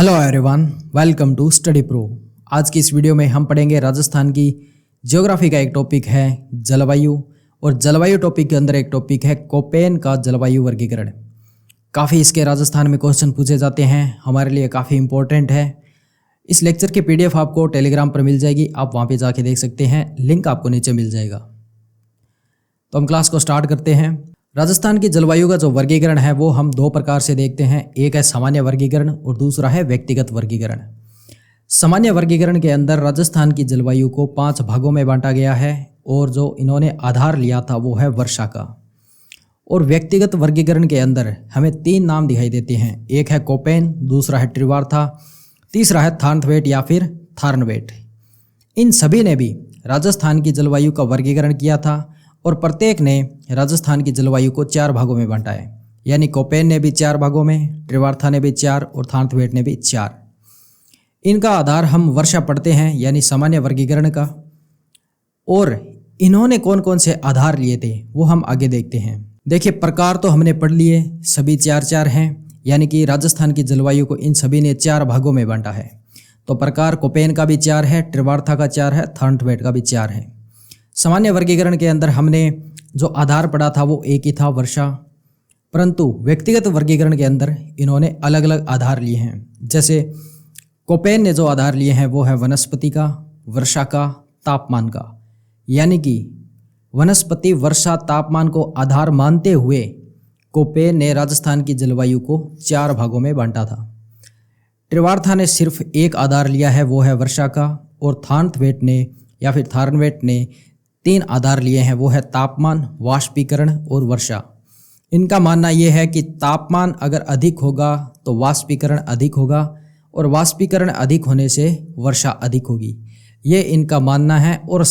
Hello everyone, welcome to Study Pro. आज की इस वीडियो में हम पढ़ेंगे राजस्थान की ज्योग्राफी का एक टॉपिक है जलवायु, और जलवायु टॉपिक के अंदर एक टॉपिक है कोपेन का जलवायु वर्गीकरण। काफ़ी इसके राजस्थान में क्वेश्चन पूछे जाते हैं, हमारे लिए काफ़ी इंपॉर्टेंट है। इस लेक्चर की PDF आपको टेलीग्राम पर मिल जाएगी, आप वहाँ पर जाके देख सकते हैं, लिंक आपको नीचे मिल जाएगा। तो हम क्लास को स्टार्ट करते हैं। राजस्थान की जलवायु का जो वर्गीकरण है वो हम दो प्रकार से देखते हैं, एक है सामान्य वर्गीकरण और दूसरा है व्यक्तिगत वर्गीकरण। सामान्य वर्गीकरण के अंदर राजस्थान की जलवायु को 5 भागों में बांटा गया है और जो इन्होंने आधार लिया था वो है वर्षा का। और व्यक्तिगत वर्गीकरण के अंदर हमें 3 नाम दिखाई देते हैं, एक है कोपेन, दूसरा है ट्रिवार्था, तीसरा है थार्नवेट या फिर थार्नवेट। इन सभी ने भी राजस्थान की जलवायु का वर्गीकरण किया था और प्रत्येक ने राजस्थान की जलवायु को 4 भागों में बांटा है, यानी कोपेन ने भी 4 भागों में, ट्रिवार्था ने भी 4 और थार्नवेट ने भी 4। इनका आधार हम वर्षा पढ़ते हैं, यानी सामान्य वर्गीकरण का। और इन्होंने कौन कौन से आधार लिए थे वो हम आगे देखते हैं। देखिए, प्रकार तो हमने पढ़ लिए, सभी 4-4 हैं, यानी कि राजस्थान की जलवायु को इन सभी ने 4 भागों में बांटा है। तो प्रकार कोपेन का भी 4 है, ट्रिवार्था का 4 है, थार्नवेट का भी 4 है। सामान्य वर्गीकरण के अंदर हमने जो आधार पढ़ा था वो एक ही था, वर्षा। परंतु व्यक्तिगत वर्गीकरण के अंदर इन्होंने अलग अलग आधार लिए हैं। जैसे कोपेन ने जो आधार लिए हैं वो है वनस्पति का, वर्षा का, तापमान का। यानी कि वनस्पति, वर्षा, तापमान को आधार मानते हुए कोपेन ने राजस्थान की जलवायु को 4 भागों में बांटा था। ट्रिवार्था ने सिर्फ एक आधार लिया है, वो है वर्षा का। और थार्नवेट ने या फिर थार्नवेट ने 3 आधार लिए हैं, वो है तापमान, वाष्पीकरण और वर्षा। इनका मानना यह है कि तापमान अगर अधिक होगा तो वाष्पीकरण अधिक होगा और वाष्पीकरण अधिक होने से वर्षा अधिक होगी, ये इनका मानना है। और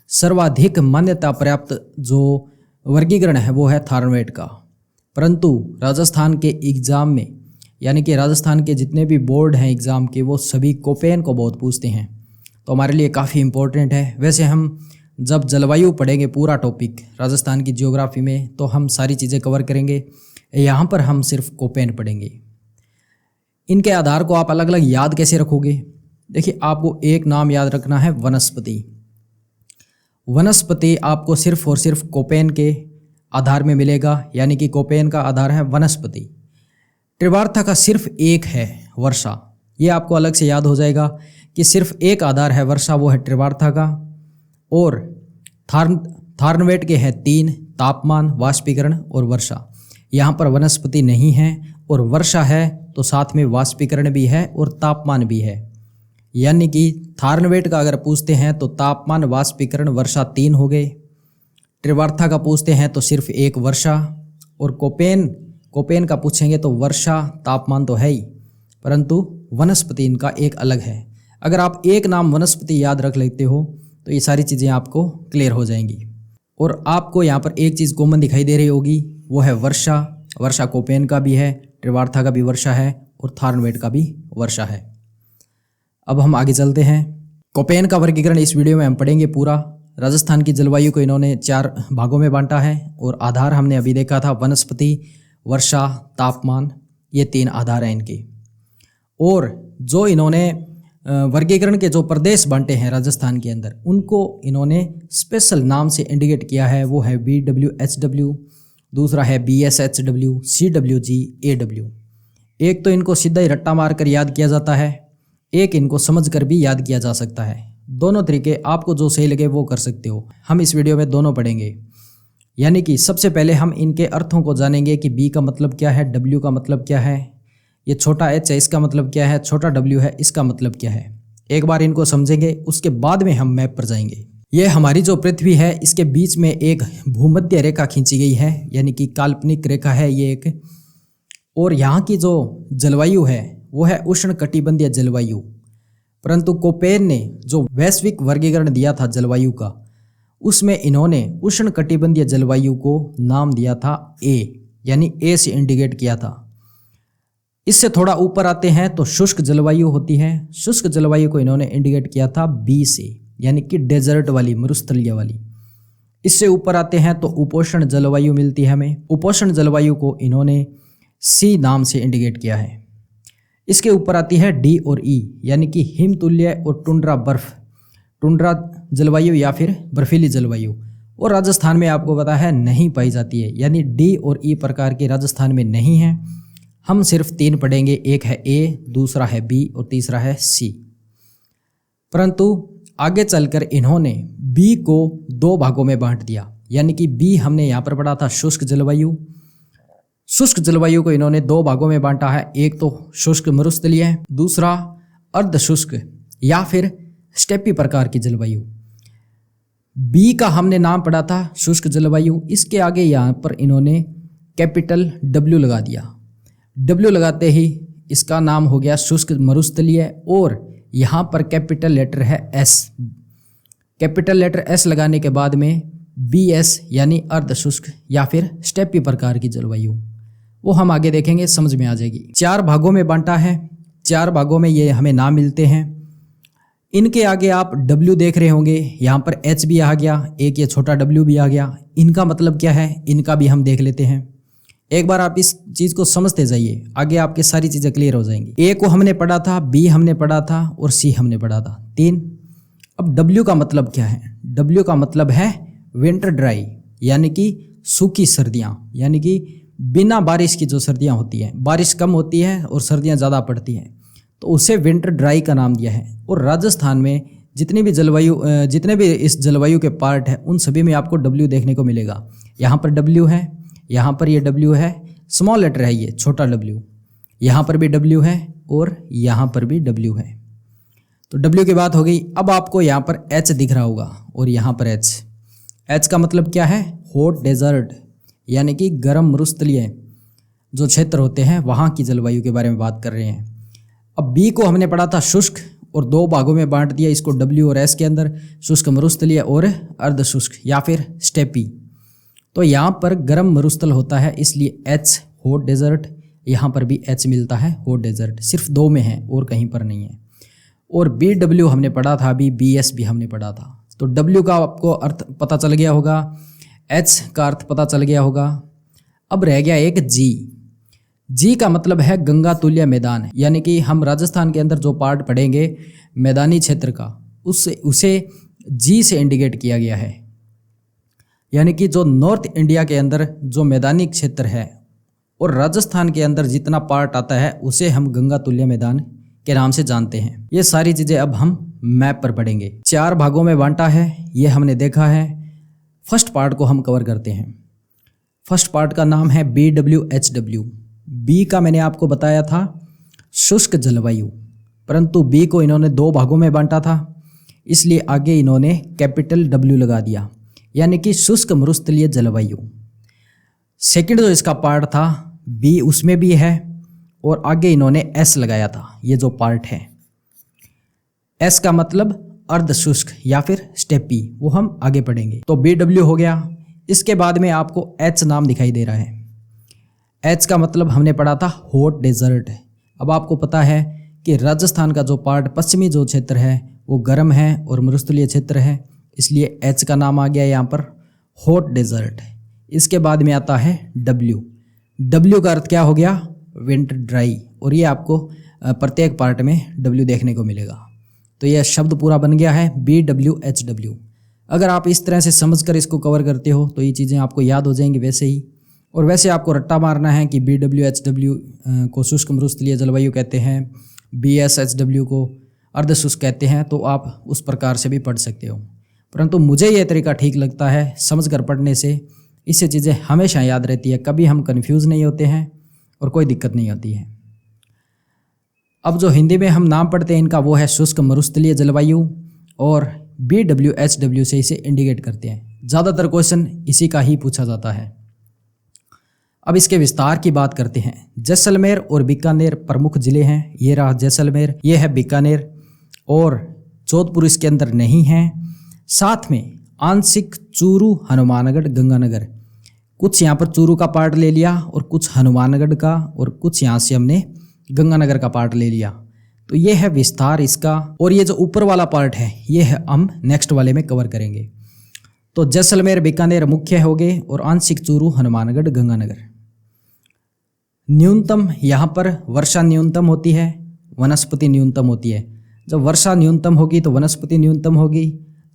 सर्वाधिक मान्यता प्राप्त जो वर्गीकरण है वो है थार्नवेट का। परंतु राजस्थान के एग्ज़ाम में, यानी कि राजस्थान के जितने भी बोर्ड हैं एग्ज़ाम के, वो सभी कोपेन को बहुत पूछते हैं, तो हमारे लिए काफ़ी इम्पोर्टेंट है। वैसे हम जब जलवायु पढ़ेंगे पूरा टॉपिक राजस्थान की ज्योग्राफी में, तो हम सारी चीज़ें कवर करेंगे। यहाँ पर हम सिर्फ कोपेन पढ़ेंगे। इनके आधार को आप अलग अलग याद कैसे रखोगे? देखिए, आपको एक नाम याद रखना है, वनस्पति। वनस्पति आपको सिर्फ और सिर्फ कोपेन के आधार में मिलेगा, यानी कि कोपेन का आधार है वनस्पति। ट्रिवार्था का सिर्फ एक है, वर्षा। ये आपको अलग से याद हो जाएगा कि सिर्फ एक आधार है वर्षा, वो है ट्रिवार्था का। और थार्नवेट के हैं 3, तापमान, वाष्पीकरण और वर्षा। यहाँ पर वनस्पति नहीं है और वर्षा है, तो साथ में वाष्पीकरण भी है और तापमान भी है। यानी कि थार्नवेट का अगर पूछते हैं तो तापमान, वाष्पीकरण, वर्षा 3 हो गए। ट्रिवार्था का पूछते हैं तो सिर्फ एक वर्षा। और कोपेन का पूछेंगे तो वर्षा, तापमान तो है ही, परंतु वनस्पति इनका एक अलग है। अगर आप एक नाम वनस्पति याद रख लेते हो तो ये सारी चीज़ें आपको क्लियर हो जाएंगी। और आपको यहाँ पर एक चीज़ कॉमन दिखाई दे रही होगी, वो है वर्षा। वर्षा कोपेन का भी है, ट्रिवार्था का भी वर्षा है और थार्नवेट का भी वर्षा है। अब हम आगे चलते हैं। कोपेन का वर्गीकरण इस वीडियो में हम पढ़ेंगे पूरा। राजस्थान की जलवायु को इन्होंने 4 भागों में बांटा है और आधार हमने अभी देखा था, वनस्पति, वर्षा, तापमान, ये 3 आधार हैं इनके। और जो इन्होंने वर्गीकरण के जो प्रदेश बांटे हैं राजस्थान के अंदर, उनको इन्होंने स्पेशल नाम से इंडिकेट किया है, वो है BWHW, दूसरा है BSHW, CWG, AW। एक तो इनको सीधा ही रट्टा मार कर याद किया जाता है, एक इनको समझ कर भी याद किया जा सकता है। दोनों तरीके आपको जो सही लगे वो कर सकते हो। हम इस वीडियो में दोनों पढ़ेंगे। यानी कि सबसे पहले हम इनके अर्थों को जानेंगे कि B का मतलब क्या है, W का मतलब क्या है, ये छोटा h है इसका मतलब क्या है, छोटा w है इसका मतलब क्या है। एक बार इनको समझेंगे, उसके बाद में हम मैप पर जाएंगे। ये हमारी जो पृथ्वी है, इसके बीच में एक भूमध्य रेखा खींची गई है, यानी कि काल्पनिक रेखा है ये एक। और यहाँ की जो जलवायु है वो है उष्ण कटिबंधीय जलवायु। परंतु कोपेन ने जो वैश्विक वर्गीकरण दिया था जलवायु का, उसमें इन्होंने उष्ण कटिबंधीय जलवायु को नाम दिया था A, यानी A से इंडिकेट किया था। इससे थोड़ा ऊपर आते हैं तो शुष्क जलवायु होती है। शुष्क जलवायु को इन्होंने इंडिकेट किया था B से, यानी कि डेजर्ट वाली, मरुस्थलीय वाली। इससे ऊपर आते हैं तो उपोष्ण जलवायु मिलती है हमें। उपोष्ण जलवायु को इन्होंने C नाम से इंडिकेट किया है। इसके ऊपर आती है डी और ई, यानी कि हिमतुल्य और टुंड्रा बर्फ, टुंड्रा जलवायु या फिर बर्फीली जलवायु। और राजस्थान में आपको पता है नहीं पाई जाती है, यानी डी और ई प्रकार की राजस्थान में नहीं है। हम सिर्फ 3 पढ़ेंगे, एक है ए, दूसरा है बी और तीसरा है सी। परंतु आगे चलकर इन्होंने बी को 2 भागों में बांट दिया, यानी कि बी हमने यहाँ पर पढ़ा था शुष्क जलवायु। शुष्क जलवायु को इन्होंने 2 भागों में बांटा है, एक तो शुष्क मरुस्थलीय, दूसरा अर्ध शुष्क या फिर स्टेपी प्रकार की जलवायु। बी का हमने नाम पढ़ा था शुष्क जलवायु। इसके आगे यहाँ पर इन्होंने कैपिटल डब्ल्यू लगा दिया। डब्ल्यू लगाते ही इसका नाम हो गया शुष्क मरुस्थलीय, और यहाँ पर कैपिटल लेटर है एस। कैपिटल लेटर एस लगाने के बाद में बी एस यानी अर्ध शुष्क या फिर स्टेपी प्रकार की जलवायु, वो हम आगे देखेंगे, समझ में आ जाएगी। 4 भागों में बांटा है, 4 भागों में ये हमें नाम मिलते हैं। इनके आगे आप W देख रहे होंगे, यहाँ पर H भी आ गया, एक ये छोटा W भी आ गया। इनका मतलब क्या है, इनका भी हम देख लेते हैं। एक बार आप इस चीज़ को समझते जाइए, आगे आपके सारी चीज़ें क्लियर हो जाएंगी। A को हमने पढ़ा था, B हमने पढ़ा था और C हमने पढ़ा था, 3। अब W का मतलब क्या है, W का मतलब है विंटर ड्राई, यानी कि सूखी सर्दियाँ, यानी कि बिना बारिश की जो सर्दियाँ होती हैं, बारिश कम होती है और सर्दियाँ ज़्यादा पड़ती हैं, तो उसे विंटर ड्राई का नाम दिया है। और राजस्थान में जितने भी इस जलवायु के पार्ट हैं, उन सभी में आपको W देखने को मिलेगा। यहाँ पर W है, यहाँ पर ये W है, स्मॉल लेटर है ये छोटा W, यहाँ पर भी W है और यहाँ पर भी W है। तो W की बात हो गई। अब आपको यहाँ पर H दिख रहा होगा और यहाँ पर H का मतलब क्या है, हॉट डेजर्ट, यानी कि गर्म मरुस्थलीय जो क्षेत्र होते हैं वहाँ की जलवायु के बारे में बात कर रहे हैं। अब बी को हमने पढ़ा था शुष्क और 2 भागों में बांट दिया इसको W और S के अंदर, शुष्क मरुस्थलीय और अर्ध शुष्क या फिर स्टेपी। तो यहाँ पर गर्म मरुस्थल होता है, इसलिए H हॉट डेजर्ट, यहाँ पर भी H मिलता है हॉट डेजर्ट, सिर्फ 2 में है और कहीं पर नहीं है। और BW हमने पढ़ा था, अभी BS भी हमने पढ़ा था। तो W का आपको अर्थ पता चल गया होगा, H का अर्थ पता चल गया होगा। अब रह गया एक जी का मतलब है गंगा तुल्य मैदान, यानी कि हम राजस्थान के अंदर जो पार्ट पढ़ेंगे मैदानी क्षेत्र का, उसे जी से इंडिकेट किया गया है। यानी कि जो नॉर्थ इंडिया के अंदर जो मैदानी क्षेत्र है और राजस्थान के अंदर जितना पार्ट आता है उसे हम गंगा तुल्य मैदान के नाम से जानते हैं। ये सारी चीज़ें अब हम मैप पर पढ़ेंगे। 4 भागों में बांटा है, ये हमने देखा है। फर्स्ट पार्ट को हम कवर करते हैं। फर्स्ट पार्ट का नाम है BWHW। बी का मैंने आपको बताया था शुष्क जलवायु, परंतु बी को इन्होंने 2 भागों में बांटा था, इसलिए आगे इन्होंने कैपिटल W लगा दिया, यानी कि शुष्क मरुस्थलीय जलवायु। सेकंड जो इसका पार्ट था बी, उसमें भी है और आगे इन्होंने S लगाया था, ये जो पार्ट है। S का मतलब अर्ध शुष्क या फिर स्टेपी, वो हम आगे पढ़ेंगे। तो BW हो गया। इसके बाद में आपको H नाम दिखाई दे रहा है। H का मतलब हमने पढ़ा था हॉट डेजर्ट। अब आपको पता है कि राजस्थान का जो पार्ट पश्चिमी जो क्षेत्र है वो गर्म है और मरुस्थलीय क्षेत्र है, इसलिए H का नाम आ गया यहाँ पर हॉट डेजर्ट। इसके बाद में आता है W का अर्थ क्या हो गया, विंटर ड्राई, और ये आपको प्रत्येक पार्ट में W देखने को मिलेगा। तो यह शब्द पूरा बन गया है BWHW। अगर आप इस तरह से समझकर इसको कवर करते हो तो ये चीज़ें आपको याद हो जाएंगी वैसे ही। और वैसे आपको रट्टा मारना है कि BWHW को शुष्क मरुस्थलीय जलवायु कहते हैं, BSHW को अर्ध शुष्क कहते हैं, तो आप उस प्रकार से भी पढ़ सकते हो। परंतु मुझे यह तरीका ठीक लगता है, समझकर पढ़ने से इससे चीज़ें हमेशा याद रहती है, कभी हम कंफ्यूज नहीं होते हैं और कोई दिक्कत नहीं होती है। अब जो हिंदी में हम नाम पढ़ते हैं इनका, वो है शुष्क मरुस्थलीय जलवायु, और BWHW से इसे इंडिकेट करते हैं। ज़्यादातर क्वेश्चन इसी का ही पूछा जाता है। अब इसके विस्तार की बात करते हैं। जैसलमेर और बीकानेर प्रमुख जिले हैं। ये रहा जैसलमेर, ये है बीकानेर, और जोधपुर इसके अंदर नहीं है। साथ में आंशिक चूरू, हनुमानगढ़, गंगानगर, कुछ यहाँ पर चूरू का पार्ट ले लिया और कुछ हनुमानगढ़ का, और कुछ यहाँ से हमने गंगानगर का पार्ट ले लिया। तो ये है विस्तार इसका, और ये जो ऊपर वाला पार्ट है ये है हम नेक्स्ट वाले में कवर करेंगे। तो जैसलमेर, बीकानेर मुख्य हो गए, और आंशिक चूरू, हनुमानगढ़, गंगानगर। न्यूनतम यहाँ पर वर्षा न्यूनतम होती है वनस्पति न्यूनतम होती है। जब वर्षा न्यूनतम होगी तो वनस्पति न्यूनतम होगी।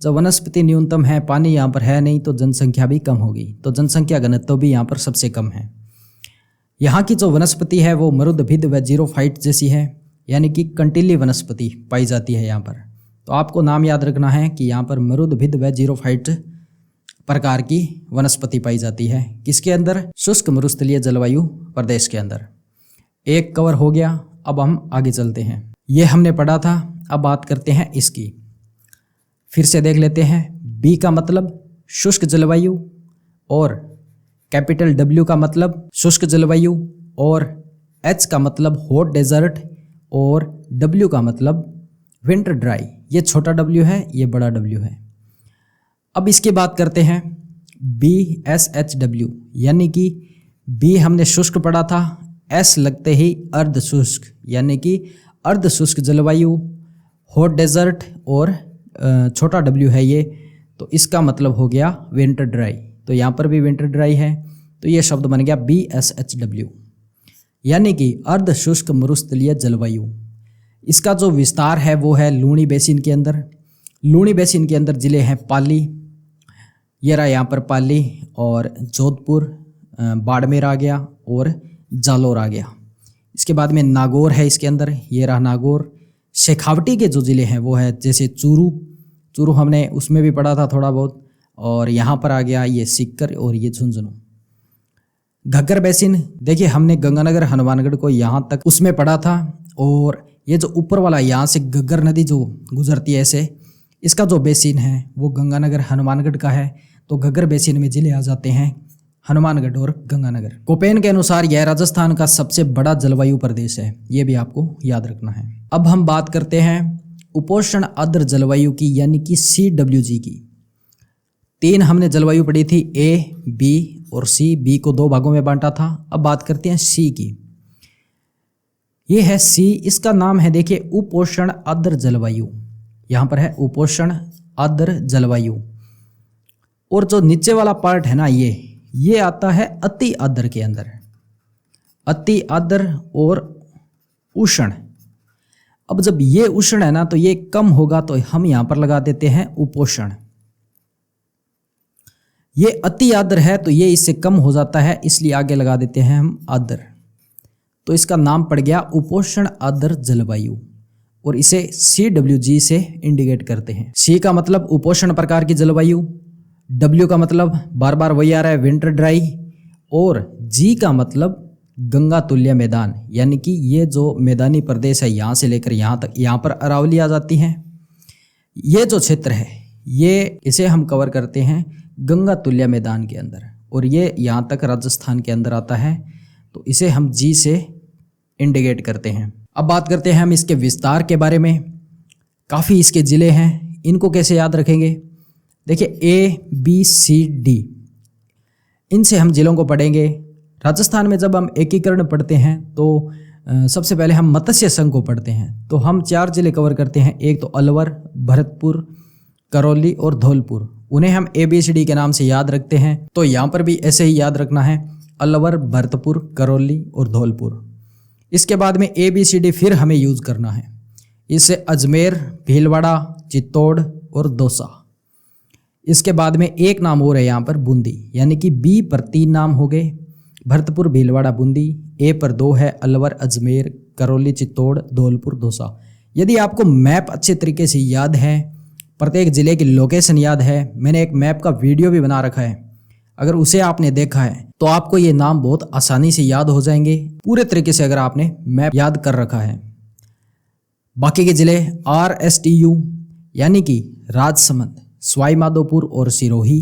जब वनस्पति न्यूनतम है, पानी यहाँ पर है नहीं, तो जनसंख्या भी कम होगी, तो जनसंख्या घनत्व भी यहाँ पर सबसे कम है। यहाँ की जो वनस्पति है वो मरुदभिद व जीरोफाइट जैसी है, यानी कि कंटीली वनस्पति पाई जाती है यहाँ पर। तो आपको नाम याद रखना है कि यहाँ पर मरुदभिद व जीरोफाइट प्रकार की वनस्पति पाई जाती है। किसके अंदर? शुष्क मरुस्थलीय जलवायु प्रदेश के अंदर। एक कवर हो गया। अब हम आगे चलते हैं। ये हमने पढ़ा था, अब बात करते हैं इसकी। फिर से देख लेते हैं। बी का मतलब शुष्क जलवायु, और कैपिटल डब्ल्यू का मतलब शुष्क जलवायु, और एच का मतलब हॉट डेजर्ट, और डब्ल्यू का मतलब विंटर ड्राई। ये छोटा डब्ल्यू है, ये बड़ा डब्ल्यू है। अब इसकी बात करते हैं BSHW, यानी कि बी हमने शुष्क पढ़ा था, एस लगते ही अर्ध शुष्क, यानी कि अर्ध शुष्क जलवायु, हॉट डेजर्ट, और छोटा डब्ल्यू है ये, तो इसका मतलब हो गया विंटर ड्राई। तो यहाँ पर भी विंटर ड्राई है, तो ये शब्द बन गया BSHW, यानी कि अर्ध शुष्क मरुस्थलीय जलवायु। इसका जो विस्तार है वो है लूणी बेसिन के अंदर। लूणी बेसिन के अंदर जिले हैं पाली, ये रहा यहाँ पर पाली, और जोधपुर, बाड़मेर आ गया, और जालोर आ गया। इसके बाद में नागौर है इसके अंदर, ये रहा नागौर। शेखावटी के जो ज़िले हैं वो है जैसे चूरू हमने उसमें भी पढ़ा था थोड़ा बहुत, और यहाँ पर आ गया ये सीकर, और ये झुंझुनू। घग्गर बेसिन, देखिए हमने गंगानगर हनुमानगढ़ को यहाँ तक उसमें पढ़ा था, और ये जो ऊपर वाला यहाँ से घग्गर नदी जो गुजरती है ऐसे, इसका जो बेसिन है वो गंगानगर हनुमानगढ़ का है। तो घग्गर बेसिन में जिले आ जाते हैं हनुमानगढ़ और गंगानगर। कोपेन के अनुसार यह राजस्थान का सबसे बड़ा जलवायु प्रदेश है, ये भी आपको याद रखना है। अब हम बात करते हैं उपोष्ण आर्द्र जलवायु की, यानी कि CWG की। 3 हमने जलवायु पढ़ी थी, A, B और C। B को 2 भागों में बांटा था। अब बात करते हैं C की। ये है C, इसका नाम है देखिए उपोष्ण आर्द्र जलवायु। यहाँ पर है उपोष्ण आर्द्र जलवायु, और जो नीचे वाला पार्ट है ना, ये आता है अति आर्द्र के अंदर। अति आर्द्र और उष्ण। अब जब ये उष्ण है ना, तो ये कम होगा, तो हम यहाँ पर लगा देते हैं उपोष्ण। ये अति आर्द्र है तो ये इससे कम हो जाता है, इसलिए आगे लगा देते हैं हम आर्द्र। तो इसका नाम पड़ गया उपोष्ण आर्द्र जलवायु, और इसे CWG से इंडिकेट करते हैं। C का मतलब उपोष्ण प्रकार की जलवायु, W का मतलब बार बार वही आ रहा है विंटर ड्राई, और G का मतलब गंगा तुल्य मैदान, यानी कि ये जो मैदानी प्रदेश है यहाँ से लेकर यहाँ तक, यहाँ पर अरावली आ जाती है। ये जो क्षेत्र है ये इसे हम कवर करते हैं गंगा तुल्य मैदान के अंदर, और ये यहाँ तक राजस्थान के अंदर आता है, तो इसे हम G से इंडिकेट करते हैं। अब बात करते हैं हम इसके विस्तार के बारे में। काफ़ी इसके ज़िले हैं, इनको कैसे याद रखेंगे? देखिए A, B, C, D, इनसे हम ज़िलों को पढ़ेंगे। राजस्थान में जब हम एकीकरण पढ़ते हैं तो सबसे पहले हम मत्स्य संघ को पढ़ते हैं, तो हम 4 ज़िले कवर करते हैं। एक तो अलवर, भरतपुर, करौली और धौलपुर। उन्हें हम ABCD के नाम से याद रखते हैं, तो यहाँ पर भी ऐसे ही याद रखना है, अलवर, भरतपुर, करौली और धौलपुर। इसके बाद में ABCD फिर हमें यूज़ करना है। इससे अजमेर, भीलवाड़ा, चित्तौड़ और दौसा। इसके बाद में एक नाम और है यहाँ पर बूंदी, यानी कि B पर 3 नाम हो गए, भरतपुर, भीलवाड़ा, बूंदी। A पर 2 है, अलवर, अजमेर, करौली, चित्तौड़, धौलपुर, दौसा। यदि आपको मैप अच्छे तरीके से याद है, प्रत्येक ज़िले की लोकेशन याद है, मैंने एक मैप का वीडियो भी बना रखा है, अगर उसे आपने देखा है तो आपको ये नाम बहुत आसानी से याद हो जाएंगे पूरे तरीके से, अगर आपने मैप याद कर रखा है। बाकी के ज़िले RSTU, यानी कि राजसमंद, सवाई माधोपुर और सिरोही,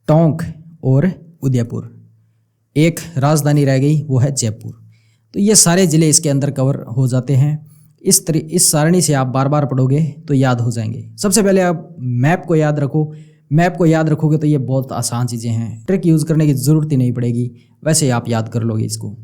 टोंक और उदयपुर। एक राजधानी रह गई, वो है जयपुर। तो ये सारे ज़िले इसके अंदर कवर हो जाते हैं। इस सारणी से आप बार बार पढ़ोगे तो याद हो जाएंगे। सबसे पहले आप मैप को याद रखो। मैप को याद रखोगे तो ये बहुत आसान चीज़ें हैं, ट्रिक यूज़ करने की ज़रूरत ही नहीं पड़ेगी, वैसे ही आप याद कर लोगे इसको।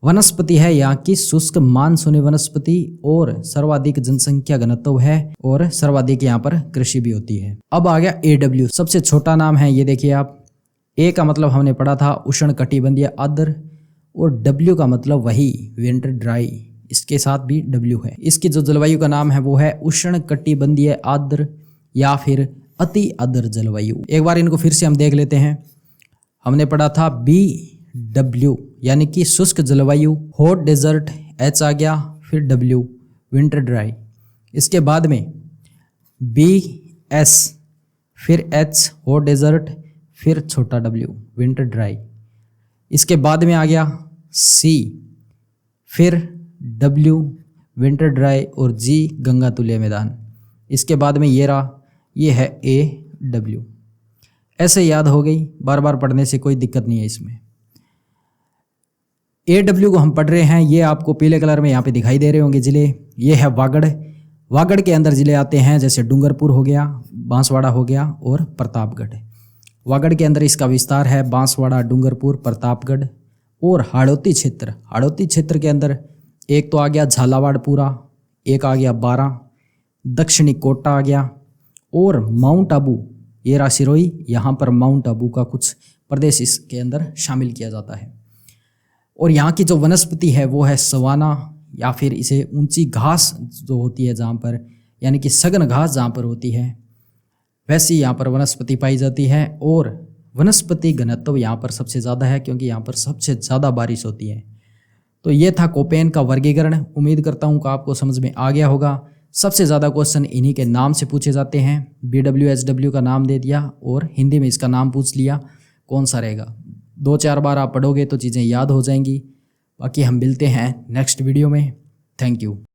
वनस्पति है यहाँ की शुष्क मानसूनी वनस्पति, और सर्वाधिक जनसंख्या घनत्व है, और सर्वाधिक यहाँ पर कृषि भी होती है। अब आ गया AW, सबसे छोटा नाम है ये, देखिए आप। A का मतलब हमने पढ़ा था उष्ण कटिबंधीय आर्द्र, और W का मतलब वही विंटर ड्राई, इसके साथ भी डब्ल्यू है। इसकी जो जलवायु का नाम है वो है उष्ण कटिबंधीय आर्द्र या फिर अति आर्द्र जलवायु। एक बार इनको फिर से हम देख लेते हैं। हमने पढ़ा था BW यानी कि शुष्क जलवायु, हॉट डेजर्ट H आ गया, फिर W विंटर ड्राई। इसके बाद में BS फिर H हॉट डेजर्ट, फिर छोटा W विंटर ड्राई। इसके बाद में आ गया C फिर W विंटर ड्राई और G गंगा तुल्य मैदान। इसके बाद में ये है AW। ऐसे याद हो गई, बार बार पढ़ने से कोई दिक्कत नहीं है इसमें। AW को हम पढ़ रहे हैं, ये आपको पीले कलर में यहाँ पे दिखाई दे रहे होंगे जिले। ये है वागड़। वागड़ के अंदर जिले आते हैं जैसे डूंगरपुर हो गया, बांसवाड़ा हो गया और प्रतापगढ़। वागड़ के अंदर इसका विस्तार है बांसवाड़ा, डूंगरपुर, प्रतापगढ़ और हाड़ौती क्षेत्र। हाड़ौती क्षेत्र के अंदर एक तो आ गया झालावाड़ पूरा, एक आ गया बारां, दक्षिणी कोटा आ गया और माउंट आबू, ये रहा सिरोही। यहाँ पर माउंट आबू का कुछ प्रदेश इसके अंदर शामिल किया जाता है। और यहाँ की जो वनस्पति है वो है सवाना या फिर इसे ऊंची घास जो होती है जहाँ पर, यानी कि सघन घास जहाँ पर होती है वैसी यहाँ पर वनस्पति पाई जाती है। और वनस्पति घनत्व यहाँ पर सबसे ज़्यादा है क्योंकि यहाँ पर सबसे ज़्यादा बारिश होती है। तो ये था कोपेन का वर्गीकरण। उम्मीद करता हूँ कि आपको समझ में आ गया होगा। सबसे ज़्यादा क्वेश्चन इन्हीं के नाम से पूछे जाते हैं। BW HW का नाम दे दिया और हिंदी में इसका नाम पूछ लिया, कौन सा रहेगा। 2-4 बार आप पढ़ोगे तो चीज़ें याद हो जाएंगी। बाकी हम मिलते हैं नेक्स्ट वीडियो में। Thank you.